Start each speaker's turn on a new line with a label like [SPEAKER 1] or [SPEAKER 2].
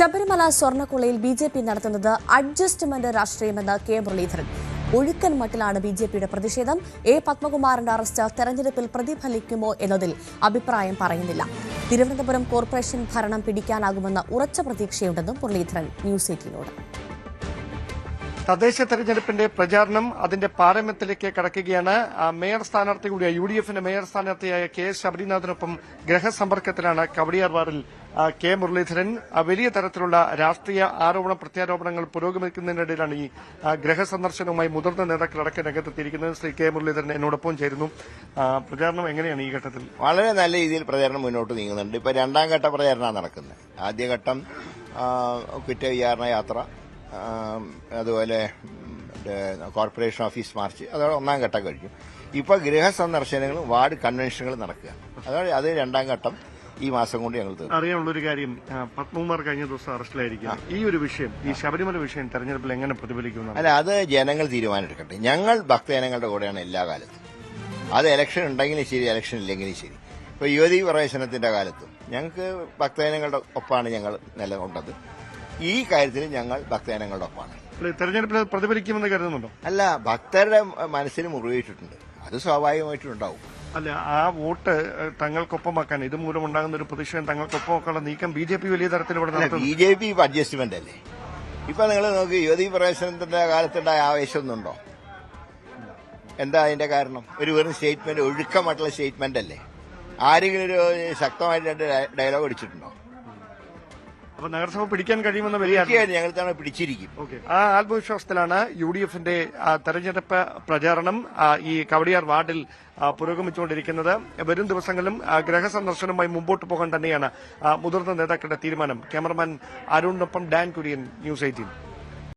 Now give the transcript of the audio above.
[SPEAKER 1] Sabarimala സ്വർണ്ണക്കൊള്ളയിൽ BJP നടത്തുന്നത് adjustment രാഷ്ട്രീയമെന്ന് K Muraleedharan. ഒഴുക്കൻ മട്ടിലാണ് ബിജെപിയുടെ പ്രതിഷേധം. എ പത്മകുമാറിന്റെ അറസ്റ്റ് തെരഞ്ഞെടുപ്പിൽ പ്രതിഫലിക്കുമോ എന്നതിൽ അഭിപ്രായം പറയുന്നില്ല. തിരുവനന്തപുരം കോർപ്പറേഷൻ ഭരണം പിടിക്കാനാകുമെന്ന ഉറച്ച പ്രതീക്ഷയുണ്ടെന്നും മുരളീധരൻ ന്യൂസ് 18നോട്.
[SPEAKER 2] തദ്ദേശ തെരഞ്ഞെടുപ്പിന്റെ പ്രചാരണം അതിന്റെ പാരമ്യത്തിലേക്ക് കടക്കുകയാണ്. മേയർ സ്ഥാനാർത്ഥി കൂടിയായ UDFന്റെ മേയർ സ്ഥാനാർത്ഥിയായ KS ശബരിനാഥിനൊപ്പം ഗ്രഹസമ്പർക്കത്തിലാണ് കവടിയാർ വാർഡിൽ കെ മുരളീധരൻ. വലിയ തരത്തിലുള്ള രാഷ്ട്രീയ ആരോപണ പ്രത്യാരോപണങ്ങൾ പുരോഗമിക്കുന്നതിനിടയിലാണ് ഈ ഗ്രഹസന്ദർശനവുമായി മുതിർന്ന നേതാക്കളടക്കം രംഗത്തെത്തിയിരിക്കുന്നത്. ശ്രീ കെ മുരളീധരൻ എന്നോടൊപ്പം ചേരുന്നു. പ്രചാരണം എങ്ങനെയാണ് ഈ ഘട്ടത്തിൽ?
[SPEAKER 3] വളരെ നല്ല രീതിയിൽ പ്രചാരണം മുന്നോട്ട് നീങ്ങുന്നുണ്ട്. ഇപ്പൊ രണ്ടാം ഘട്ട പ്രചാരണമാണ് നടക്കുന്നത്. ആദ്യഘട്ടം കുറ്റവിചാരണ യാത്ര, അതുപോലെ കോർപ്പറേഷൻ ഓഫീസ് മാർച്ച്, അതോടെ ഒന്നാം ഘട്ടം കഴിഞ്ഞു. ഇപ്പൊ ഗൃഹസന്ദർശനങ്ങളും വാർഡ് കൺവെൻഷനുകളും നടക്കുക. അതാണ് അത് രണ്ടാം ഘട്ടം ഈ മാസം കൊണ്ട് ഞങ്ങൾ തീർന്നു.
[SPEAKER 2] അറിയാനുള്ളൊരു കാര്യം, പത്മകുമാർ കഴിഞ്ഞ ദിവസം അറസ്റ്റിലായിരിക്കും. ഈ ഒരു വിഷയം, ഈ ശബരിമല വിഷയം തെരഞ്ഞെടുപ്പിൽ എങ്ങനെ പ്രതിഫലിക്കുന്നു?
[SPEAKER 3] അല്ല, അത് ജനങ്ങൾ തീരുമാനമെടുക്കട്ടെ. ഞങ്ങൾ ഭക്തജനങ്ങളുടെ കൂടെയാണ് എല്ലാ കാലത്തും. അത് ഇലക്ഷൻ ഉണ്ടെങ്കിലും ശരി, ഇലക്ഷൻ ഇല്ലെങ്കിലും ശരി. ഇപ്പൊ യുവതീ പ്രവേശനത്തിന്റെ കാലത്തും ഞങ്ങൾക്ക് ഭക്തജനങ്ങളുടെ ഒപ്പമാണ് ഞങ്ങൾ നിലകൊണ്ടത്. ഈ കാര്യത്തിൽ ഞങ്ങൾ ഭക്തജനങ്ങളുടെ ഒപ്പമാണ്.
[SPEAKER 2] തെരഞ്ഞെടുപ്പിൽ പ്രതിഫലിക്കുമെന്ന് കരുതുന്നുണ്ടോ?
[SPEAKER 3] അല്ല, ഭക്തരുടെ മനസ്സിന് മുറിവേറ്റിട്ടുണ്ട്. അത് സ്വാഭാവികമായിട്ടുണ്ടാവും.
[SPEAKER 2] അല്ല, ആ വോട്ട് തങ്ങൾക്കൊപ്പമാക്കാൻ ഇതുമൂലം ഉണ്ടാകുന്ന ഒരു പ്രതിഷേധം തങ്ങൾക്കൊപ്പമാക്കാനുള്ള നീക്കം BJP വലിയ തരത്തിൽ ഇവിടെ നടത്തുന്നു.
[SPEAKER 3] BJP അഡ്ജസ്റ്റ്മെന്റ് അല്ലേ? ഇപ്പൊ നിങ്ങൾ നോക്കി, യുവതീ പ്രവേശനത്തിന്റെ കാലത്തുണ്ടായ ആവേശമൊന്നുണ്ടോ? എന്താ അതിന്റെ കാരണം? ഒരു വെറും സ്റ്റേറ്റ്മെന്റ്, ഒഴുക്കമായിട്ടുള്ള സ്റ്റേറ്റ്മെന്റ് അല്ലേ? ആരെങ്കിലും ഒരു ശക്തമായിട്ട് രണ്ട് ഡയലോഗ് അടിച്ചിട്ടുണ്ടോ?
[SPEAKER 2] അപ്പൊ നഗരസഭ പിടിക്കാൻ കഴിയുമെന്ന് വലിയ
[SPEAKER 3] ഞങ്ങൾ തന്നെ പിടിച്ചിരിക്കും.
[SPEAKER 2] ആ ആത്മവിശ്വാസത്തിലാണ് UDFന്റെ തെരഞ്ഞെടുപ്പ് പ്രചാരണം ഈ കവടിയാർ വാർഡിൽ പുരോഗമിച്ചുകൊണ്ടിരിക്കുന്നത്. വരും ദിവസങ്ങളിലും ഗ്രഹസന്ദർശനവുമായി മുമ്പോട്ട് പോകാൻ തന്നെയാണ് മുതിർന്ന നേതാക്കളുടെ തീരുമാനം. ക്യാമറമാൻ അരുണിനൊപ്പം ഡാൻ കുര്യൻ, ന്യൂസ് 18.